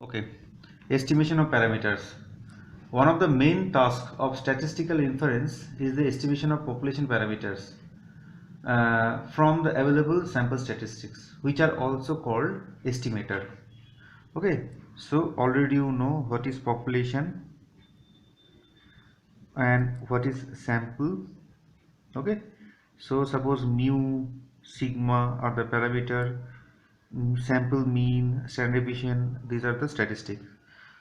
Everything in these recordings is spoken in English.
Okay, estimation of parameters. One of the main tasks of statistical inference is the estimation of population parameters from the available sample statistics, which are also called estimator. Okay, so already you know what is population and what is sample. Okay, so suppose mu, sigma are the parameter, sample mean, standard deviation, these are the statistics.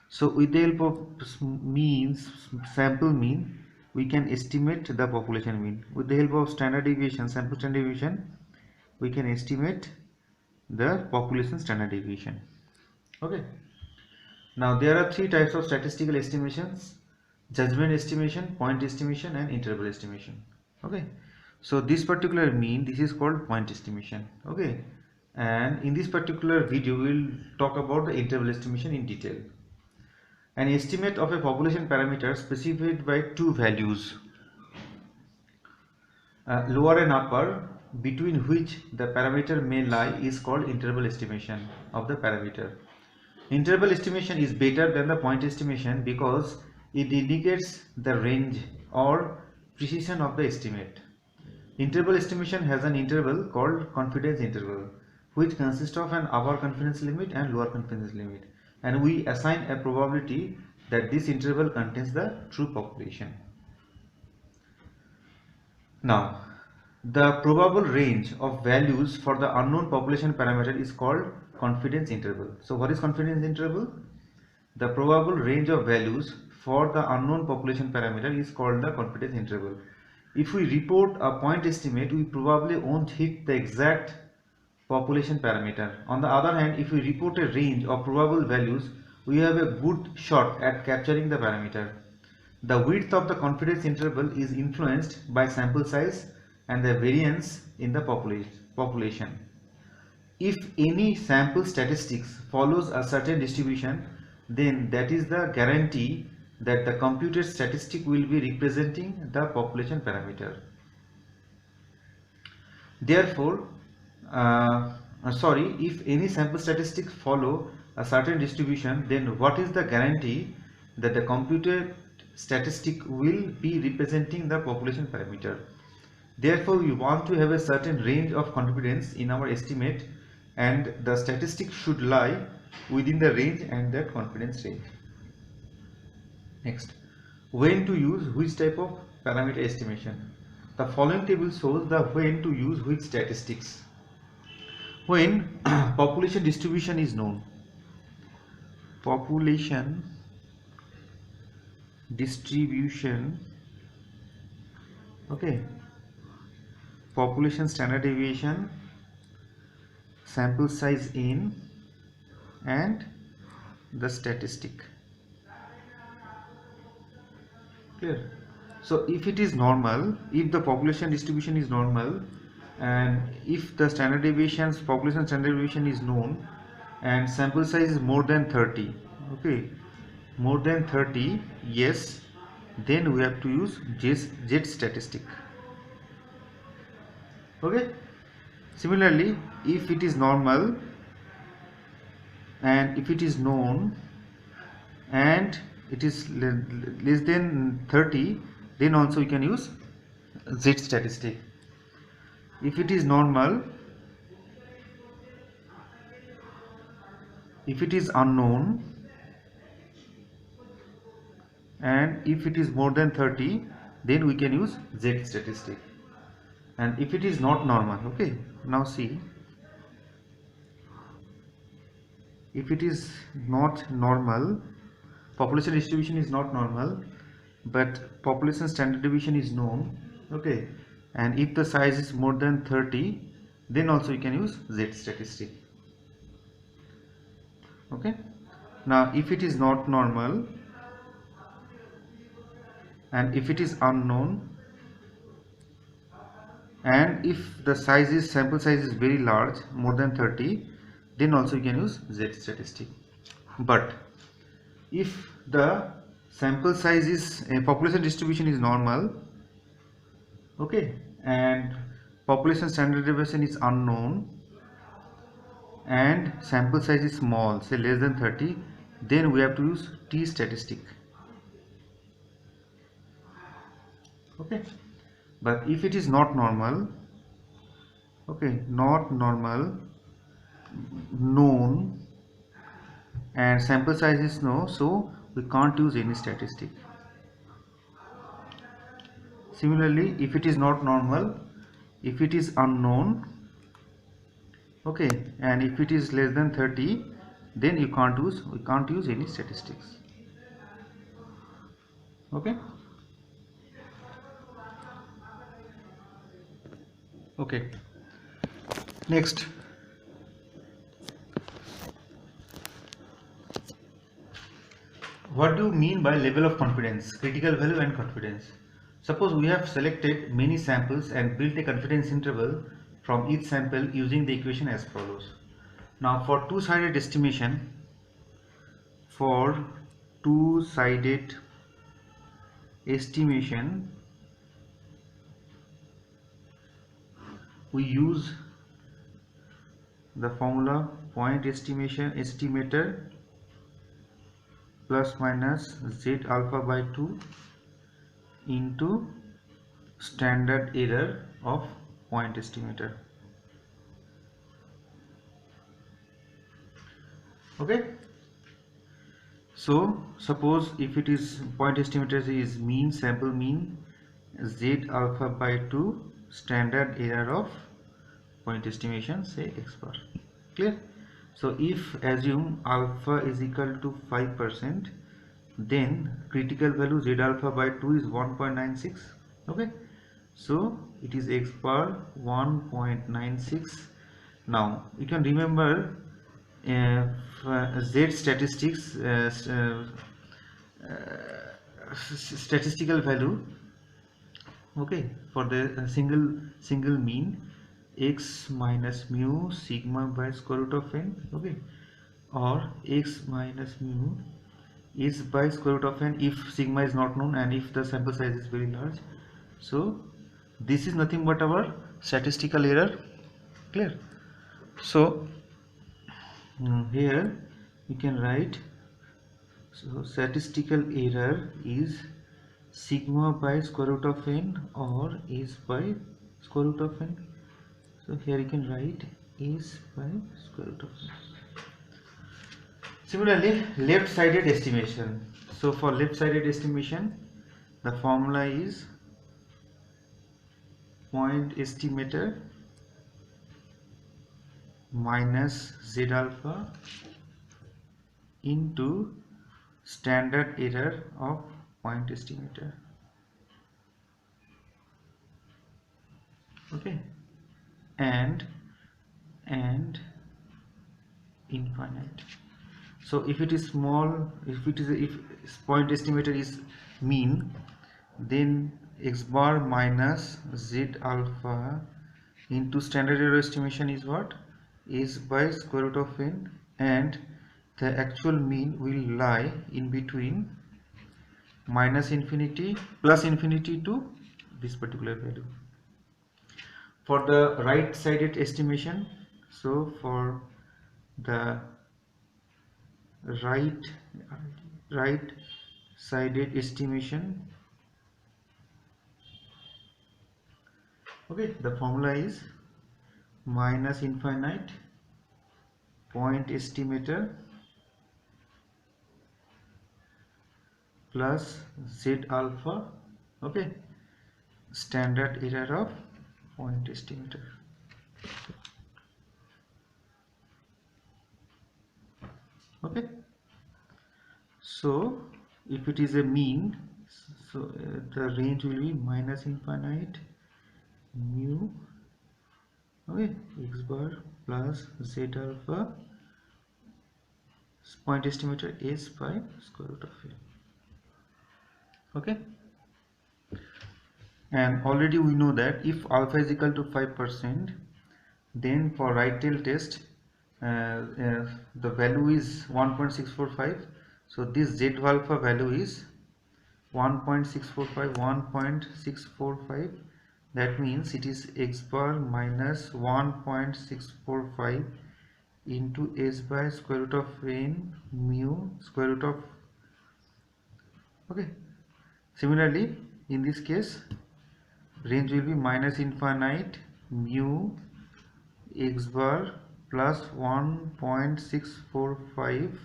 So with the help of means, sample mean, we can estimate the population mean. With the help of standard deviation, sample standard deviation, we can estimate the population standard deviation. Okay. Now there are three types of statistical estimations: judgment estimation, point estimation, and interval estimation. Okay. So this particular mean, this is called point estimation. Okay. And in this particular video, we will talk about the interval estimation in detail. An estimate of a population parameter specified by two values, lower and upper, between which the parameter may lie, is called interval estimation of the parameter. Interval estimation is better than the point estimation because it indicates the range or precision of the estimate. Interval estimation has an interval called confidence interval, which consists of an upper confidence limit and lower confidence limit, and we assign a probability that this interval contains the true population. Now, the probable range of values for the unknown population parameter is called confidence interval. So what is confidence interval? The probable range of values for the unknown population parameter is called the confidence interval. If we report a point estimate, we probably won't hit the exact population parameter. On the other hand, if we report a range of probable values, we have a good shot at capturing the parameter. The width of the confidence interval is influenced by sample size and the variance in the population. If any sample statistics follows a certain distribution, then that is the guarantee that the computed statistic will be representing the population parameter. Therefore, if any sample statistics follow a certain distribution, then what is the guarantee that the computed statistic will be representing the population parameter? Therefore, we want to have a certain range of confidence in our estimate, and the statistic should lie within the range and that confidence range. Next, when to use which type of parameter estimation? The following table shows the when to use which statistics. When population distribution is known. Population distribution, okay, population standard deviation, sample size n, and the statistic. Clear? So if it is normal, if the population distribution is normal, and if the standard deviations, population standard deviation is known, and sample size is more than 30, okay, more than 30, yes, then we have to use Z statistic. Okay. Similarly, if it is normal and if it is known and it is less than 30, then also you can use Z statistic. If it is normal, if it is unknown, and if it is more than 30, then we can use Z statistic. And if it is not normal, okay, now see, if it is not normal, population distribution is not normal, but population standard deviation is known, okay, and if the size is more than 30, then also you can use Z statistic. Okay. Now if it is not normal and if it is unknown and if the sample size is very large, more than 30, then also you can use Z statistic. But if the sample size is population distribution is normal, okay, and population standard deviation is unknown and sample size is small, say less than 30, then we have to use t statistic. Okay, but if it is not normal, okay, not normal, known, and sample size is no, so we can't use any statistic. Similarly, if it is not normal, if it is unknown, okay, and if it is less than 30, then we can't use any statistics. Okay. Okay, next, what do you mean by level of confidence, critical value and confidence? Suppose we have selected many samples and built a confidence interval from each sample using the equation as follows. Now for two-sided estimation, we use the formula point estimation estimator plus minus z alpha by 2 into standard error of point estimator. Okay, so suppose if it is point estimator is mean, sample mean, z alpha by 2, standard error of point estimation, say x bar. Clear? So if assume alpha is equal to 5%, then critical value z alpha by 2 is 1.96. Okay, so it is x bar 1.96. Now you can remember z statistics statistical value, okay, for the single mean, x minus mu sigma by square root of n, okay, or x minus mu is by square root of n if sigma is not known and if the sample size is very large. So this is nothing but our statistical error. Clear? So here you can write, so statistical error is sigma by square root of n or is by square root of n. So here you can write is by square root of n. Similarly, left-sided estimation. So for left-sided estimation, the formula is point estimator minus z alpha into standard error of point estimator. Okay, and infinite. So if it is small, if point estimator is mean, then x bar minus z alpha into standard error estimation is what? Is by square root of n, and the actual mean will lie in between minus infinity plus infinity to this particular value. For the right sided estimation, so for the right sided estimation, okay, the formula is minus infinite point estimator plus z alpha, okay, standard error of point estimator. Okay, so if it is a mean, so the range will be minus infinite mu, okay, x bar plus z alpha, point estimator is by square root of n. Okay, and already we know that if alpha is equal to 5%, then for right tail test the value is 1.645. so this z alpha value is 1.645. That means it is x bar minus 1.645 into s by square root of n mu square root of, okay. Similarly, in this case, range will be minus infinite mu x bar plus 1.645,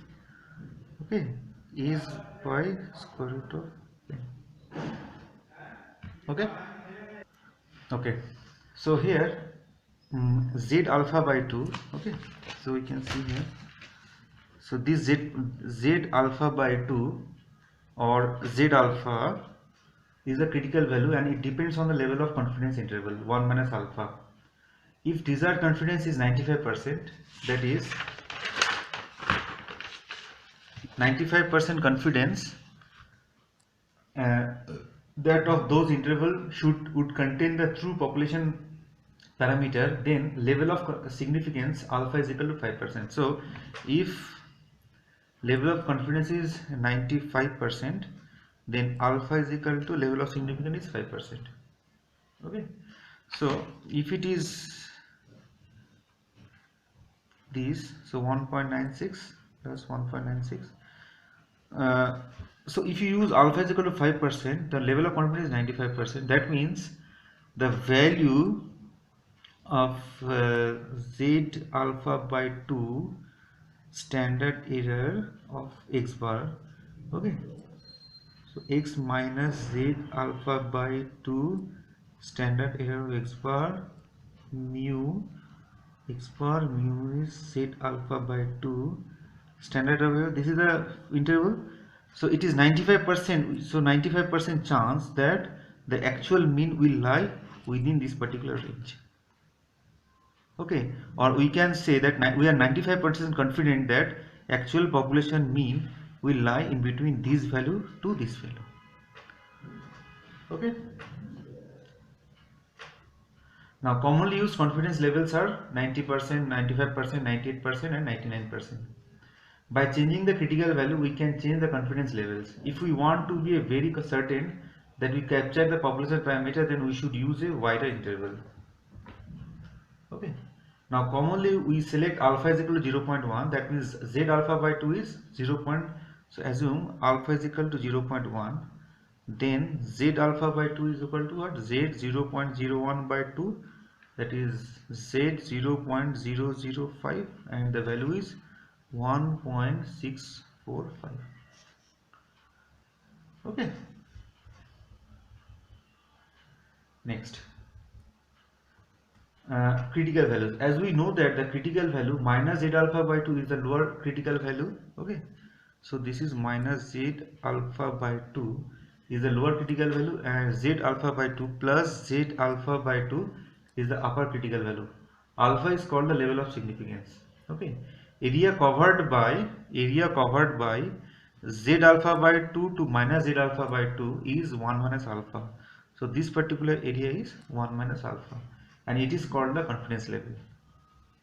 okay, is by square root of n. Okay. Okay, so here z alpha by 2, okay, so we can see here, so this z alpha by 2 or z alpha is a critical value and it depends on the level of confidence interval 1 minus alpha. If desired confidence is 95%, that is 95% confidence that of those interval would contain the true population parameter, then level of significance alpha is equal to 5%. So if level of confidence is 95%, then alpha is equal to level of significance is 5%. Okay, so if it is this, so 1.96 plus 1.96, so if you use alpha is equal to 5%, the level of confidence is 95%. That means the value of z alpha by 2 standard error of x bar, okay, so x minus z alpha by 2 standard error of x bar mu x bar mu is z alpha by 2 standard error, this is the interval, so it is 95%, so 95% chance that the actual mean will lie within this particular range. Okay, or we can say that we are 95% confident that actual population mean will lie in between this value to this value. Okay. Now commonly used confidence levels are 90%, 95%, 98% and 99%. By changing the critical value, we can change the confidence levels. If we want to be very certain that we capture the population parameter, then we should use a wider interval. Okay. Now commonly we select alpha is equal to 0.1, that means z alpha by 2 is 0. So assume alpha is equal to 0.1, then z alpha by 2 is equal to what? Z 0.01 by 2, that is z 0.005 and the value is 1.645. Okay. Next. Critical values. As we know that the critical value minus z alpha by 2 is the lower critical value. Okay, so this is minus z alpha by 2 is the lower critical value and z alpha by 2 plus z alpha by 2 is the upper critical value. Alpha is called the level of significance. Okay, area covered by z alpha by 2 to minus z alpha by 2 is 1 minus alpha. So this particular area is 1 minus alpha and it is called the confidence level.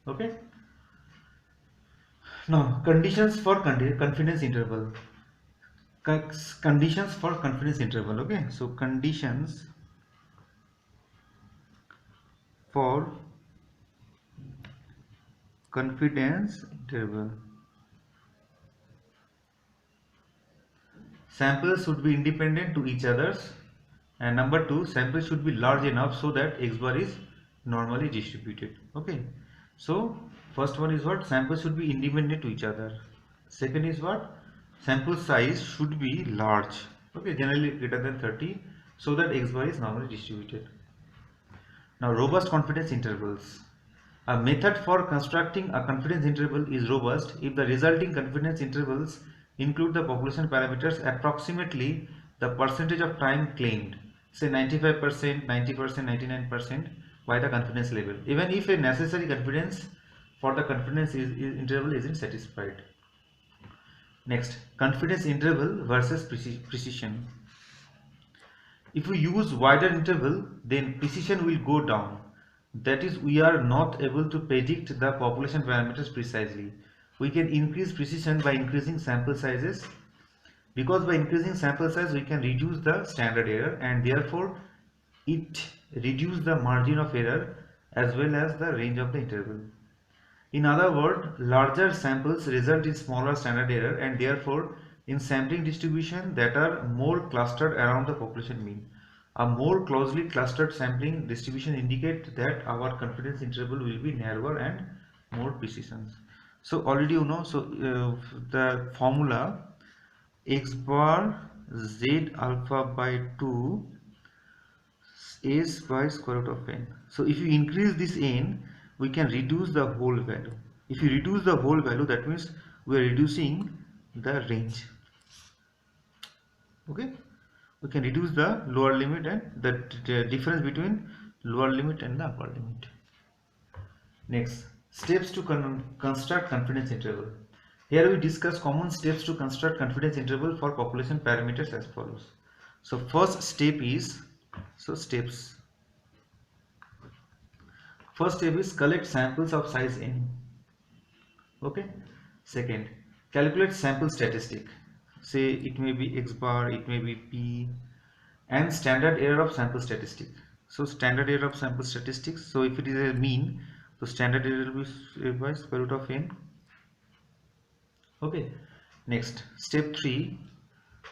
Okay. Now conditions for confidence interval. Conditions for confidence interval. Okay, so conditions for confidence interval. Samples should be independent to each others, and number 2, samples should be large enough so that x bar is normally distributed. Okay, so first one is what? Samples should be independent to each other. Second is what? Sample size should be large, okay, generally greater than 30, so that x bar is normally distributed. Now robust confidence intervals. A method for constructing a confidence interval is robust if the resulting confidence intervals include the population parameters approximately the percentage of time claimed, say 95%, 90%, 99% by the confidence level, even if a necessary confidence for the confidence interval isn't satisfied. Next, confidence interval versus precision. If we use wider interval, then precision will go down. That is, we are not able to predict the population parameters precisely. We can increase precision by increasing sample sizes, because by increasing sample size we can reduce the standard error and therefore it reduces the margin of error as well as the range of the interval. In other words, larger samples result in smaller standard error, and therefore in sampling distribution that are more clustered around the population mean. A more closely clustered sampling distribution indicate that our confidence interval will be narrower and more precision. So already you know, so the formula x bar z alpha by 2 is by square root of n. So if you increase this n, we can reduce the whole value. If you reduce the whole value, that means we are reducing the range. Okay, we can reduce the lower limit and the difference between lower limit and the upper limit. Next, steps to construct confidence interval. Here we discuss common steps to construct confidence interval for population parameters as follows. So first step is, first step is collect samples of size n. Okay. Second, calculate sample statistic. Say it may be x bar, it may be p, and standard error of sample statistic. So standard error of sample statistics. So if it is a mean, so standard error will be by square root of n. Okay. Next, step 3,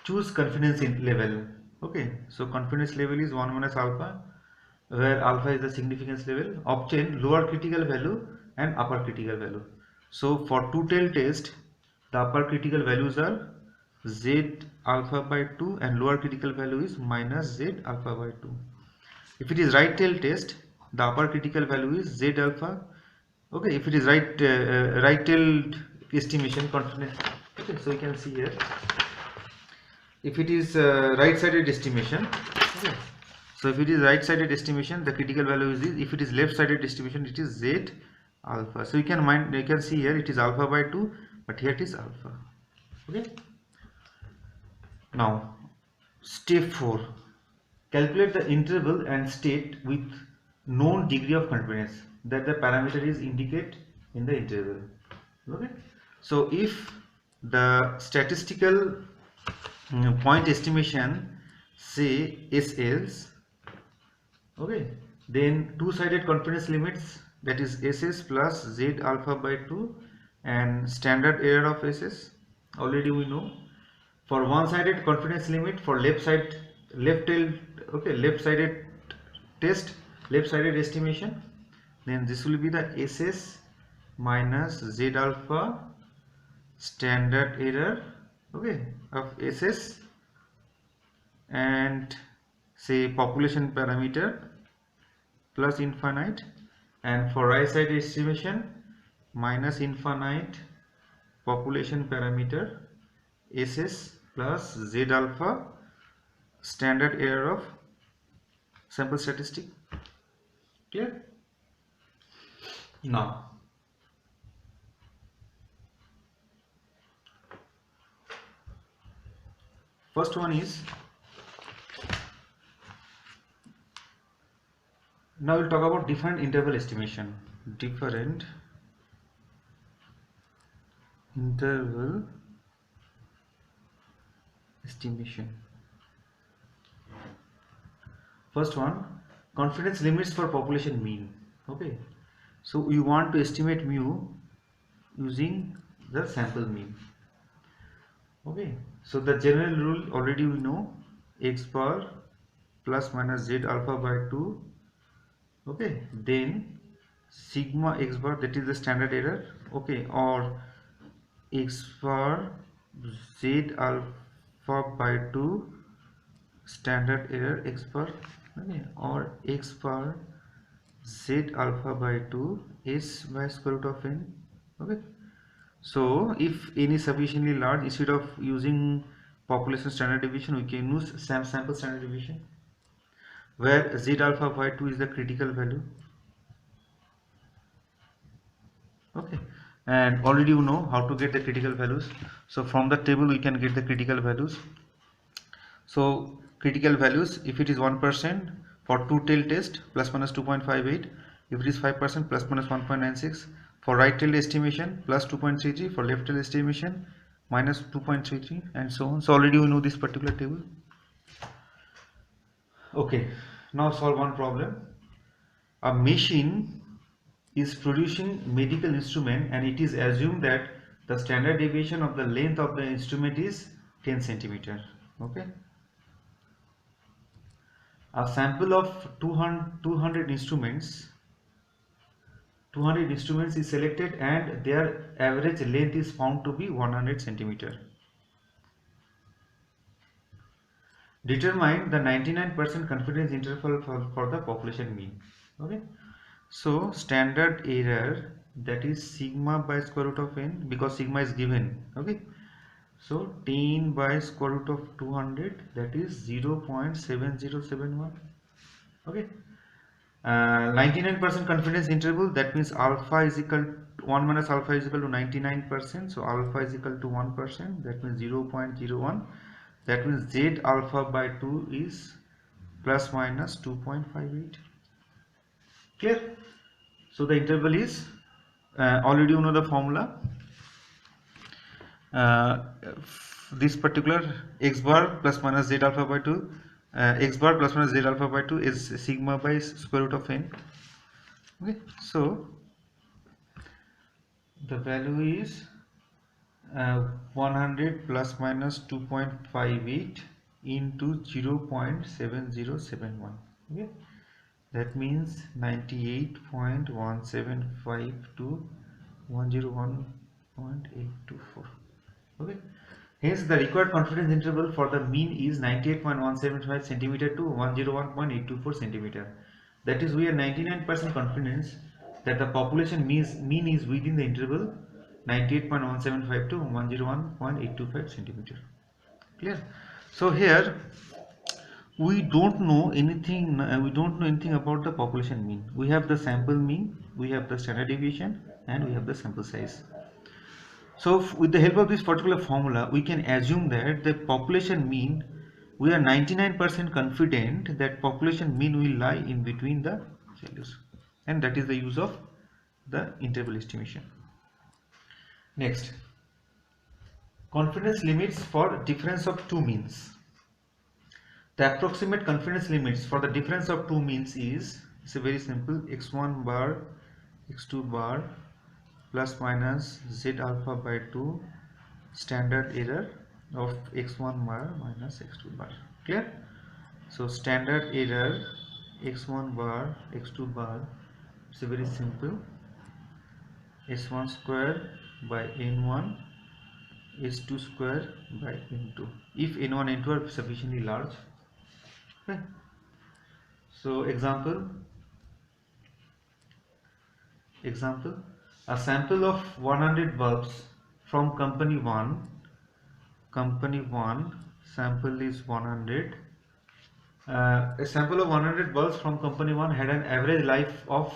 choose confidence level. Okay. So confidence level is 1 minus alpha, where alpha is the significance level. Obtain lower critical value and upper critical value. So for two-tailed test, the upper critical values are z alpha by 2 and lower critical value is minus z alpha by 2. If it is right-tailed test, the upper critical value is z alpha. Okay, if it is right-tailed estimation confidence. Okay, so you can see here. If it is right-sided estimation, okay. So if it is right-sided estimation, the critical value is this. If it is left-sided estimation, it is z alpha. So you can see here it is alpha by 2, but here it is alpha. Okay. Now, step 4. Calculate the interval and state with known degree of confidence that the parameter is indicate in the interval. Okay. So if the statistical point estimation say SS, okay, then two-sided confidence limits, that is SS plus Z alpha by 2 and standard error of SS, already we know. For one-sided confidence limit for left-sided test, left-sided estimation, then this will be the SS minus Z alpha standard error, okay, of SS and say population parameter plus infinite, and for right side estimation minus infinite population parameter SS plus Z alpha standard error of sample statistic. Clear? Now first one is, now we'll talk about different interval estimation. Different interval estimation. First one, confidence limits for population mean. Okay, so we want to estimate mu using the sample mean. Okay, so the general rule already we know, x bar plus minus z alpha by 2. Okay, then sigma x bar, that is the standard error. Okay, or x bar z alpha by 2 standard error x bar, okay, or x bar z alpha by 2 is by square root of n. Okay, so if n is sufficiently large, instead of using population standard deviation, we can use sample standard deviation, where z alpha by 2 is the critical value. Okay, and already you know how to get the critical values. So from the table we can get the critical values. So critical values, if it is 1% for two-tailed test, plus minus 2.58. If it is 5%, plus minus 1.96. For right-tailed estimation, plus 2.33. For left-tailed estimation, minus 2.33, and so on. So already we know this particular table. Okay, now solve one problem. A machine is producing medical instrument, and it is assumed that the standard deviation of the length of the instrument is 10 centimeter. Okay, a sample of 200 instruments is selected and their average length is found to be 100 centimeter. Determine the 99% confidence interval for the population mean. Okay, so standard error, that is sigma by square root of n, because sigma is given. Okay, so 10 by square root of 200, that is 0.7071. Okay, 99% confidence interval, that means alpha is equal to 1 minus alpha is equal to 99%, so alpha is equal to 1%, that means 0.01. That means Z alpha by 2 is plus minus 2.58. Clear? So the interval is, already you know the formula. This particular x bar plus minus Z alpha by 2, x bar plus minus Z alpha by 2 is sigma by square root of n. Okay, so the value is 100 plus minus 2.58 into 0.7071. Okay, that means 98.175 to 101.824. Okay, hence the required confidence interval for the mean is 98.175 centimeter to 101.824 centimeter. That is, we are 99% confidence that the population mean is within the interval 98.175 to 101.825 centimeter. Clear? So here we don't know anything. We don't know anything about the population mean. We have the sample mean, we have the standard deviation, and we have the sample size. So with the help of this particular formula, we can assume that the population mean, we are 99% confident that population mean will lie in between the values, and that is the use of the interval estimation. Next, confidence limits for difference of two means. The approximate confidence limits for the difference of two means is, it's a very simple, x1 bar, x2 bar plus minus Z alpha by 2 standard error of x1 bar minus x2 bar. Clear? So standard error x1 bar, x2 bar, it's a very simple, s1 square by n1, s2 square by n2, if n1 and n2 are sufficiently large. Okay. So example, a sample of 100 bulbs from company 1, sample is 100. A sample of 100 bulbs from company 1 had an average life of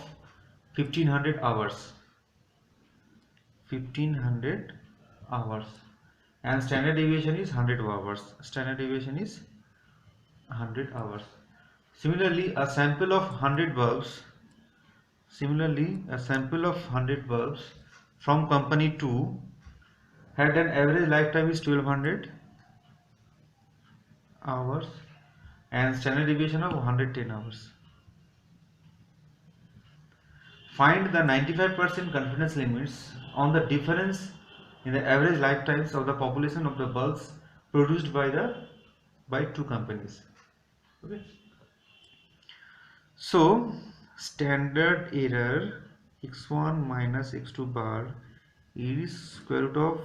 1500 hours. 1500 hours, and standard deviation is 100 hours. Standard deviation is 100 hours. Similarly, a sample of 100 bulbs. From company 2 had an average lifetime is 1200 hours and standard deviation of 110 hours. Find the 95% confidence limits on the difference in the average lifetimes of the population of the bulbs produced by two companies. Okay. So standard error x1 minus x2 bar is square root of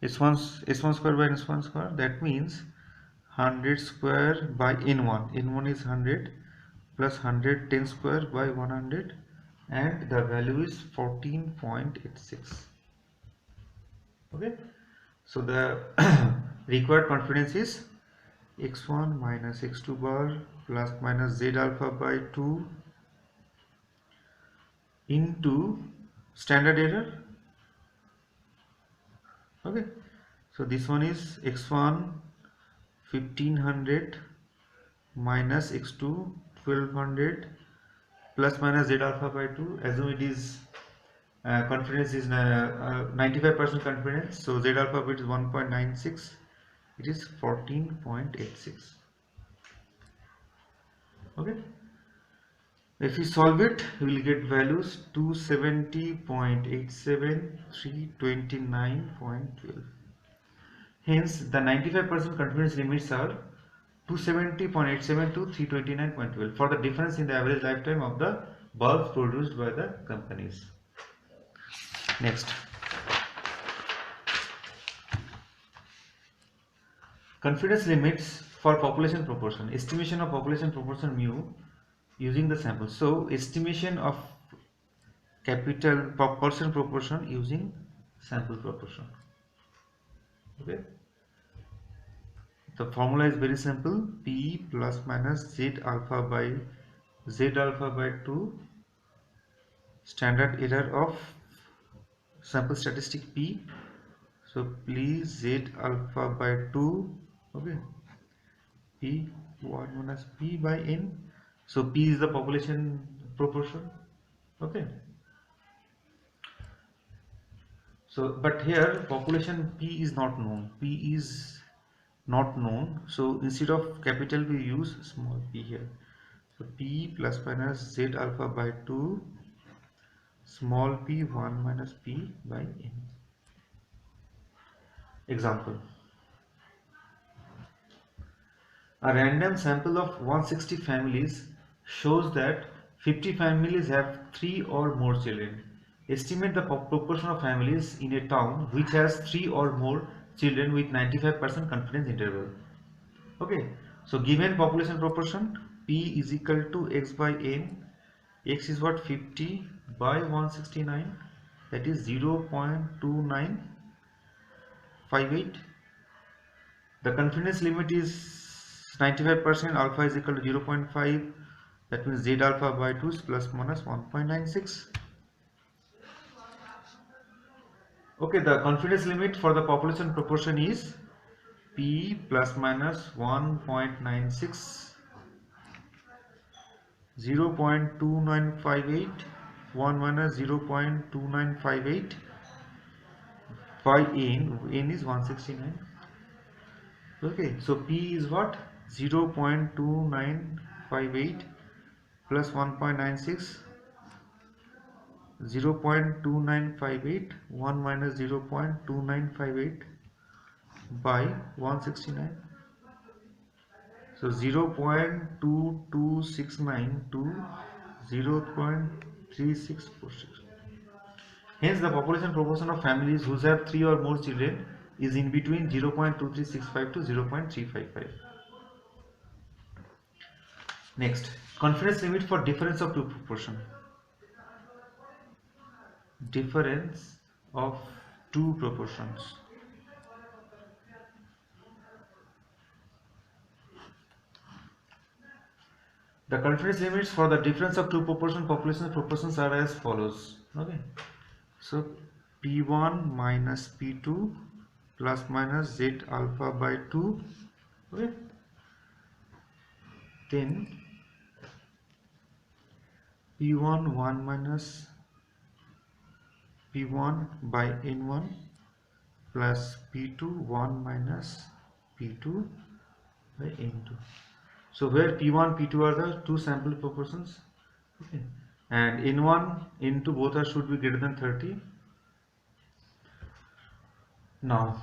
s1 square by s1 square, that means 100 square by n1 is 100 plus 110 square by 100, and the value is 14.86. Okay, so the required confidence is x1 minus x2 bar plus minus Z alpha by 2 into standard error. Okay, so this one is x1 1500 minus x2 1200 plus minus Z alpha by 2. Assume it is confidence is 95% confidence, so Z alpha bit is 1.96, it is 14.86. Okay, If we solve it, we will get values 270.87, 329.12. Hence, the 95% confidence limits are 270.87 to 329.12 for the difference in the average lifetime of the bulbs produced by the companies. Next, confidence limits for population proportion. Estimation of population proportion mu using the sample. So, estimation of capital population proportion using sample proportion. Okay. The formula is very simple. P plus minus Z alpha by 2 standard error of sample statistic P. So please Z alpha by 2. Okay. P 1 minus P by N. So P is the population proportion. Okay. So but here population P is not known. P is not known, so instead of capital we use small p here. So p plus minus Z alpha by 2 small p 1 minus p by n. Example: a random sample of 160 families shows that 50 families have 3 or more children. Estimate the proportion of families in a town which has 3 or more children with 95% confidence interval. Okay, so given population proportion P is equal to x by n. X is what? 50 by 169, that is 0.2958. The confidence limit is 95%, alpha is equal to 0.5, that means Z alpha by 2 is plus minus 1.96. Okay, the confidence limit for the population proportion is P plus minus 1.96, 0.2958, 1 minus 0.2958 by n is 169. Okay, so P is what? 0.2958 plus 1.96, 0.2958, 1 minus 0.2958 by 169. So 0.2269 to 0.3646. Hence, the population proportion of families who have 3 or more children is in between 0.2365 to 0.355. Next, confidence limit for difference of two proportion. Difference of two proportions. The confidence limits for the difference of two population proportions are as follows. Okay, so P1 minus P2 plus minus Z alpha by 2. Okay, then P1 1 minus P1 by N1 plus P2 1 minus P2 by N2. So where P1 P2 are the two sample proportions, okay, and N1 N2 both are should be greater than 30. Now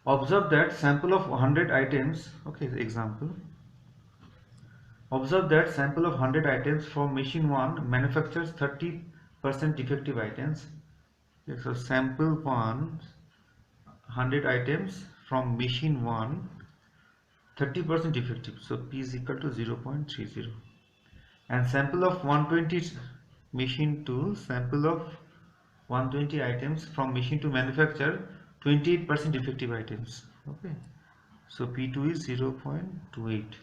observe that sample of 100 items, okay, example, observe that sample of 100 items from machine 1 manufactures 30% defective items. Okay, so sample 1 100 items from machine 1 30% defective, so P is equal to 0.30. And sample of 120 machine 2, sample of 120 items from machine to manufacture 28% defective items. Okay, so P2 is 0.28.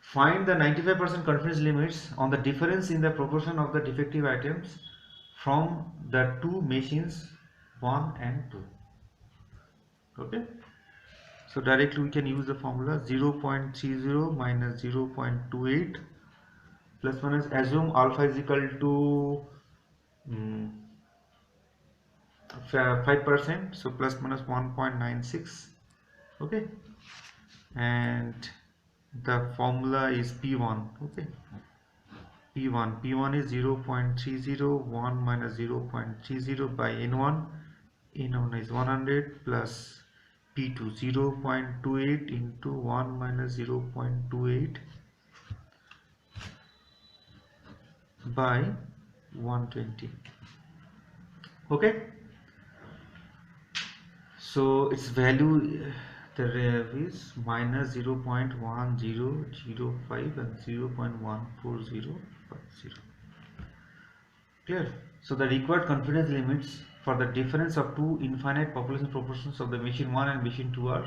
Find the 95% confidence limits on the difference in the proportion of the defective items from the two machines 1 and 2. Okay, so directly we can use the formula 0.30 minus 0.28 plus minus, assume alpha is equal to 5%, so plus minus 1.96. okay, and the formula is P1. Okay, P1 is 0.30, 1 minus 0.30 by N1. N1 is 100 plus P2 0.28 into 1 minus 0.28 by 120. Okay, so its value the rev is minus 0.1005 and 0.14050. Clear? So the required confidence limits for the difference of two infinite population proportions of the machine 1 and machine 2 are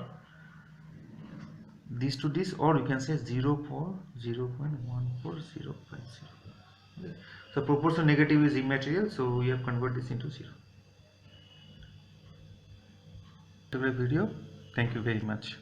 this to this, or you can say 0 for 0.14050. Okay. So proportion negative is immaterial, so we have converted this into 0. Video. Thank you very much.